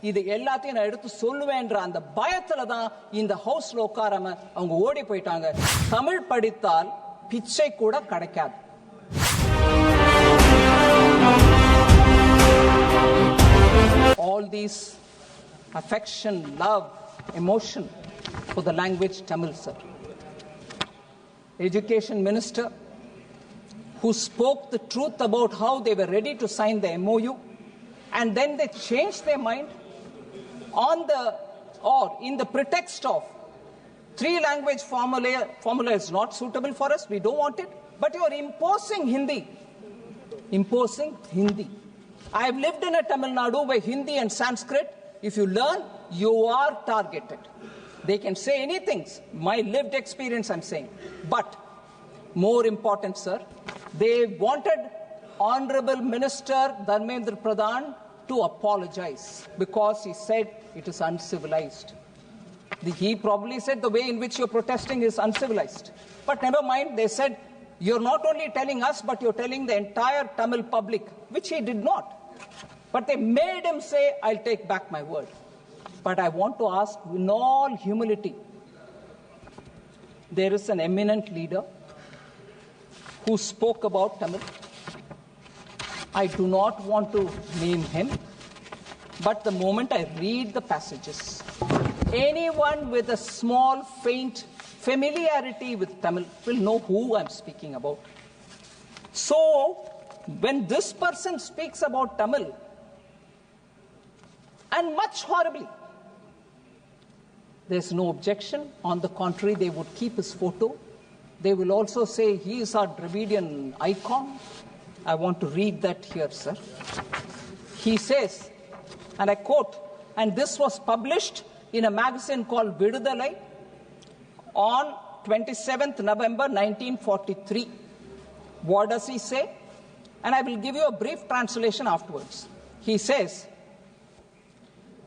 இது எல்லாத்தையும் நான் எடுத்து சொல்லுவேன்ற அந்த பயத்துல தான் இந்த ஹவுஸ்ல உட்காராம அவங்க ஓடி போயிட்டாங்க. தமிழ் படித்தால் பிச்சை கூட கிடைக்காது. All these affection, love, emotion for the language Tamil, sir. Education Minister who spoke the truth about how they were ready to sign the MOU and then they changed their mind in the pretext of 3-language formula is not suitable for us, we don't want it, but you are imposing Hindi. I have lived in a Tamil Nadu where Hindi and Sanskrit, if you learn, you are targeted. They can say anything. My lived experience I'm saying. But more important, sir, they wanted Honorable Minister Dharmendra Pradhan to apologize because he said it is uncivilized. He probably said the way in which you're protesting is uncivilized. But never mind, they said, you're not only telling us, but you're telling the entire Tamil public, which he did not. But they made him say, I'll take back my word. But I want to ask, in all humility, there is an eminent leader who spoke about Tamil. I do not want to name him, but the moment I read the passages, anyone with a small, faint familiarity with Tamil will know who I'm speaking about. So, when this person speaks about Tamil, and much horribly, there's no objection. On the contrary, they would keep his photo. They will also say he is our Dravidian icon. I want to read that here, sir. He says, and I quote, and this was published in a magazine called Vidudalai on 27th November 1943. What does he say? And I will give you a brief translation afterwards. He says,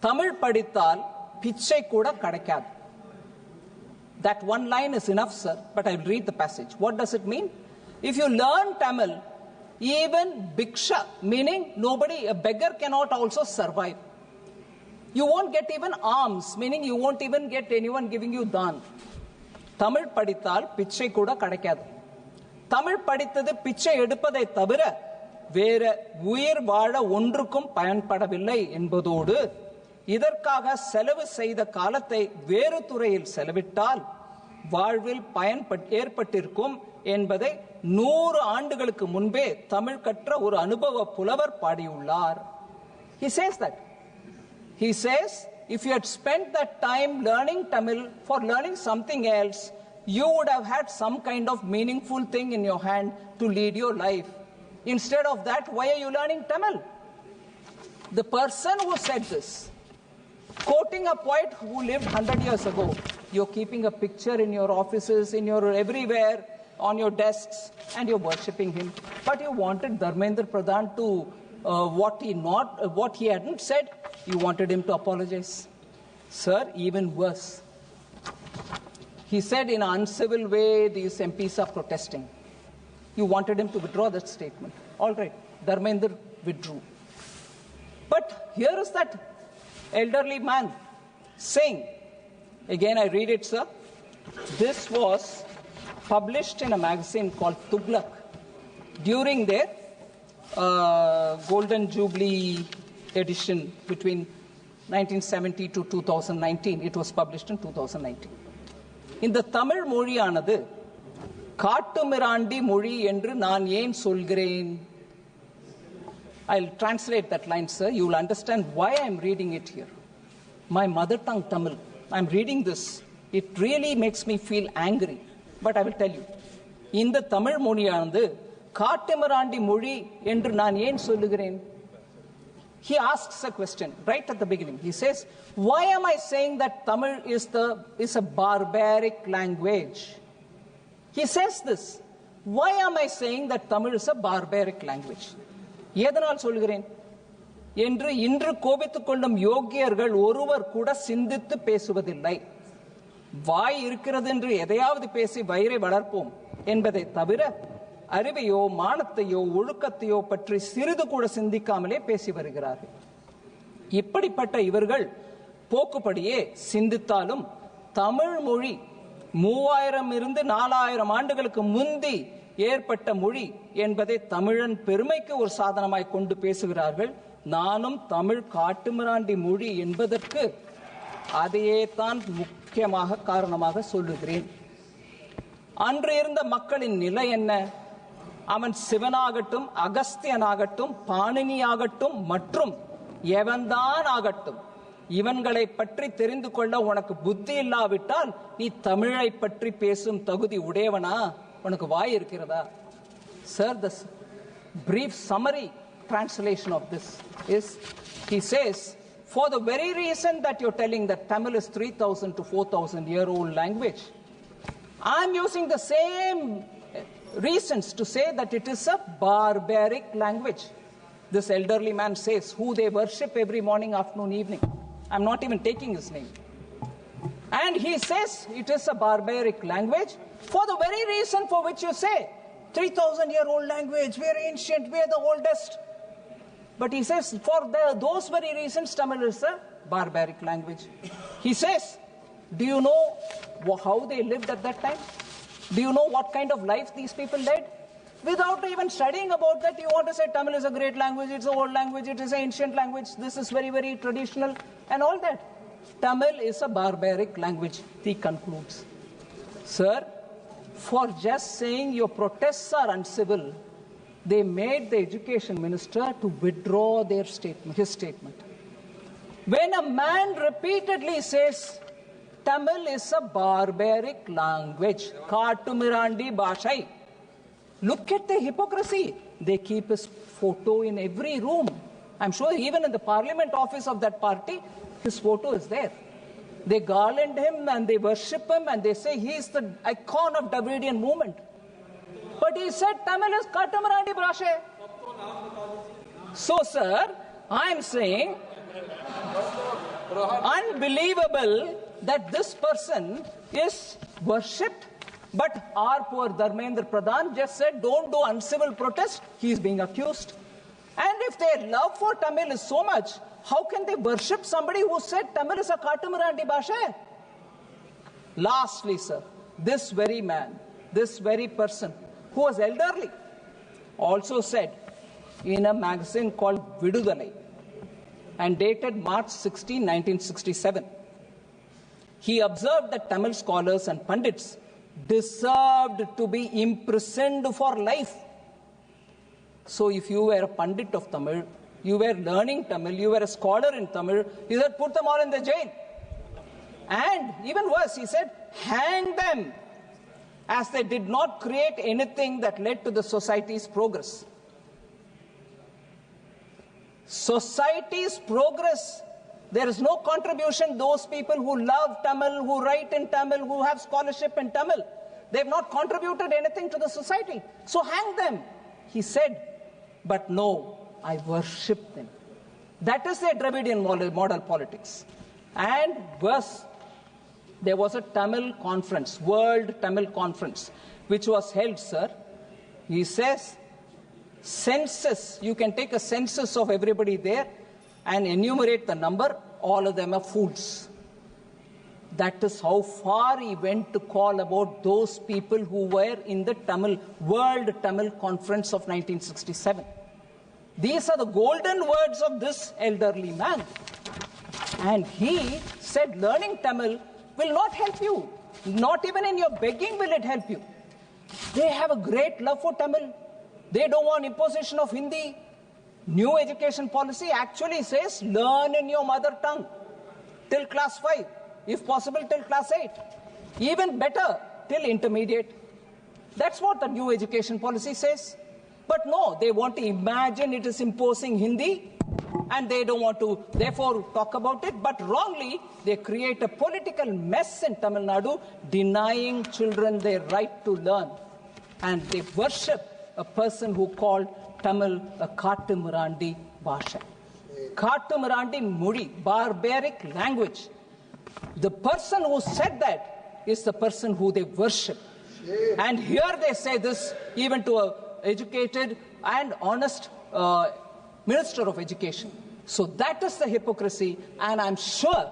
Tamil padithal pichai kuda kadakadu. That one line is enough, sir, but I will read the passage. What does it mean? If you learn Tamil, even bhiksha, meaning a beggar cannot also survive. You won't get even alms, meaning you won't even get anyone giving you dhan. Tamil padithal pichai kuda kadakadu. Tamil padithadu pichai edupadai thavira vera uyir vaala ondrukkum payanpadavillai என்பதோடு இதற்காக செலவு செய்த காலத்தை வேறு துறையில் செலவிட்டால் வாழ்வில் பயன் ஏற்பட்டிருக்கும் என்பதை 100 ஆண்டுகளுக்கு முன்பே தமிழ் கற்ற ஒரு அனுபவ புலவர் பாடியுள்ளார். He says that. He says, if you had spent that time learning Tamil for learning something else, you would have had some kind of meaningful thing in your hand to lead your life. Instead of that, why are you learning Tamil? The person who said this, quoting a poet who lived 100 years ago, you're keeping a picture in your offices, in your everywhere, on your desks, and you're worshipping him. But you wanted Dharmendra Pradhan to, what he hadn't said, you wanted him to apologize. Sir, even worse. He said in an uncivil way, these MPs are protesting. You wanted him to withdraw that statement. All right, Dharmendra withdrew. But here is that elderly man saying, again I read it, sir, this was published in a magazine called Tughlaq during their Golden Jubilee edition between 1970 to 2019. It was published in 2019. இந்த தமிழ் மொழியானது காட்டுமிராண்டி மொழி என்று நான் ஏன் சொல்கிறேன்? I'll translate that line, sir. You will understand why I'm reading it here. My mother tongue Tamil. I'm reading this. It really makes me feel angry. But I will tell you. இந்த தமிழ் மொழியானது காட்டுமிராண்டி மொழி என்று நான் ஏன் சொல்லுகிறேன்? He asks a question right at the beginning. He says, why am I saying that Tamil is a barbaric language? He says this. Why am I saying that Tamil is a barbaric language? எதனால் சொல்கிறேன் என்று இன்று கோபித்துக் கொள்ளும் யோகியர்கள் ஒருவர் கூட சிந்தித்து பேசுவதில்லை. வாய் இருக்கிறது என்று எதையாவது பேசி வயிறை வளர்ப்போம் என்பதை தவிர அறிவையோ மானத்தையோ ஒழுக்கத்தையோ பற்றி சிறிது கூட சிந்திக்காமலே பேசி வருகிறார்கள். இப்படிப்பட்ட இவர்கள் போக்குப்படியே சிந்தித்தாலும் தமிழ் மொழி 3000 இருந்து 4000 ஆண்டுகளுக்கு முந்தி ஏற்பட்ட மொழி என்பதை தமிழன் பெருமைக்கு ஒரு சாதனமாய் கொண்டு பேசுகிறார்கள். நானும் தமிழ் காட்டுமிராண்டி மொழி என்பதற்கு அதையே தான் முக்கியமாக காரணமாக சொல்லுகிறேன். அன்று இருந்த மக்களின் நிலை என்ன? அவன் சிவனாகட்டும், அகஸ்தியனாகட்டும், பாணினியாகட்டும் மற்றும் எவன்தான் ஆகட்டும், இவன்களை பற்றி தெரிந்து கொள்ள உனக்கு புத்தி இல்லாவிட்டால் நீ தமிழை பற்றி பேசும் தகுதி உடையவனா? உனக்கு வாய் இருக்கிறதா? Sir, the brief summary translation of this is, he says, for the very reason that you're telling that Tamil is 3000 to 4000 year old language, I'm using the same reasons to say that it is a barbaric language. This elderly man says, who they worship every morning, afternoon, evening. I'm not even taking his name. And he says it is a barbaric language for the very reason for which you say 3000-year-old language, we are ancient, we are the oldest. But he says for those very reasons Tamil is a barbaric language. He says, do you know how they lived at that time? Do you know what kind of life these people led? Without even studying about that, you want to say Tamil is a great language, it's an old language, it is an ancient language, this is very, very traditional, and all that. Tamil is a barbaric language, he concludes. Sir, for just saying your protests are uncivil, they made the education minister to withdraw his statement. When a man repeatedly says Tamil is a barbaric language, Kattumirandi Bhashai, look at the hypocrisy. They keep his photo in every room. I'm sure even in the parliament office of that party, his photo is there. They garland him and they worship him and they say he is the icon of Dravidian movement. But he said Tamil is Kattumirandi Bhasha. So, sir, I'm saying unbelievable that this person is worshipped. But our poor Dharmendra Pradhan just said, don't do uncivil protest. He is being accused. And if their love for Tamil is so much, how can they worship somebody who said Tamil is a Kattumirandi Bhasha? Lastly, sir, this very man, this very person, who was elderly, also said in a magazine called Vidudalai and dated March 16, 1967, he observed that Tamil scholars and pandits deserved to be imprisoned for life. So if you were a pandit of Tamil, you were learning Tamil, you were a scholar in Tamil, he said put them all in the jail. And even worse, he said hang them, as they did not create anything that led to the society's progress. Society's progress, there is no contribution. Those people who love Tamil, who write in Tamil, who have scholarship in Tamil, they have not contributed anything to the society. So hang them, he said. But no, I worship them. That is their Dravidian model politics. And worse, there was a Tamil conference, World Tamil Conference, which was held, sir. He says, census, you can take a census of everybody there and enumerate the number, all of them are fools. That is how far he went to call about those people who were in the World Tamil Conference of 1967. These are the golden words of this elderly man. And he said learning Tamil will not help you. Not even in your begging will it help you. They have a great love for Tamil. They don't want imposition of Hindi. New education policy actually says learn in your mother tongue till class 5, if possible till class 8, even better till intermediate. That's what the new education policy says. But no, they want to imagine it is imposing Hindi and they don't want to therefore talk about it, but wrongly they create a political mess in Tamil Nadu, denying children their right to learn. And they worship a person who called Tamil a Kattumirandi Bhasha. Kattumirandi Mudi, barbaric language. The person who said that is the person who they worship. And here they say this even to an educated and honest Minister of Education. So that is the hypocrisy, and I'm sure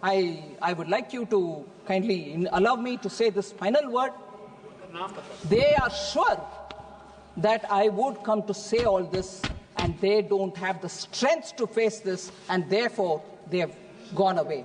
I would like you to kindly allow me to say this final word. They are sure that I would come to say all this, and they don't have the strength to face this, and therefore they have gone away.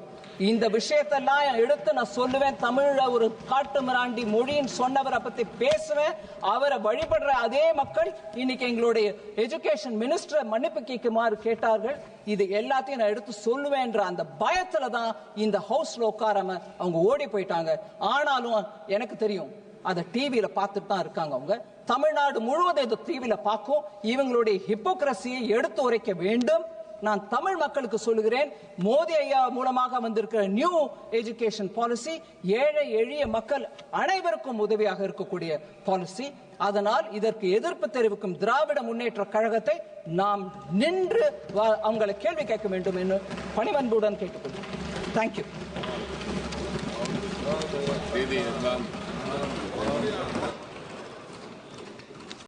இந்த விஷயத்தெல்லாம் எடுத்து நான் சொல்லுவேன். தமிழ்ல ஒரு காட்டு மிராண்டி மொழின்னு சொன்னவரை பத்தி பேசுவேன். அவரை வழிபடுற அதே மக்கள் இன்னைக்கு எங்களுடைய எஜுகேஷன் மினிஸ்டரை மன்னிப்பு கேட்குமாறு கேட்டார்கள். இது எல்லாத்தையும் நான் எடுத்து சொல்லுவேன்ற அந்த பயத்துல தான் இந்த ஹவுஸ்ல உட்காராம அவங்க ஓடி போயிட்டாங்க. ஆனாலும் எனக்கு தெரியும், அதை டிவியில பார்த்துட்டு தான் இருக்காங்க. அவங்க தமிழ்நாடு முழுவதும் இது டிவியில பார்க்கும். இவங்களுடைய ஹிப்போக்ரசியை எடுத்து உரைக்க வேண்டும். நான் தமிழ் மக்களுக்கு சொல்லுகிறேன், மோடி ஐயா மூலமாக வந்திருக்கிற நியூ எஜுகேஷன் பாலிசி ஏழை எளிய மக்கள் அனைவருக்கும் உதவியாக இருக்கக்கூடிய பாலிசி. அதனால் இதற்கு எதிர்ப்பு தெரிவிக்கும் திராவிட முன்னேற்ற கழகத்தை நாம் நின்று அவங்களை கேள்வி கேட்க வேண்டும் என்று பணிவன்புடன் கேட்டுக்கொள்கிறேன். தேங்க்யூ.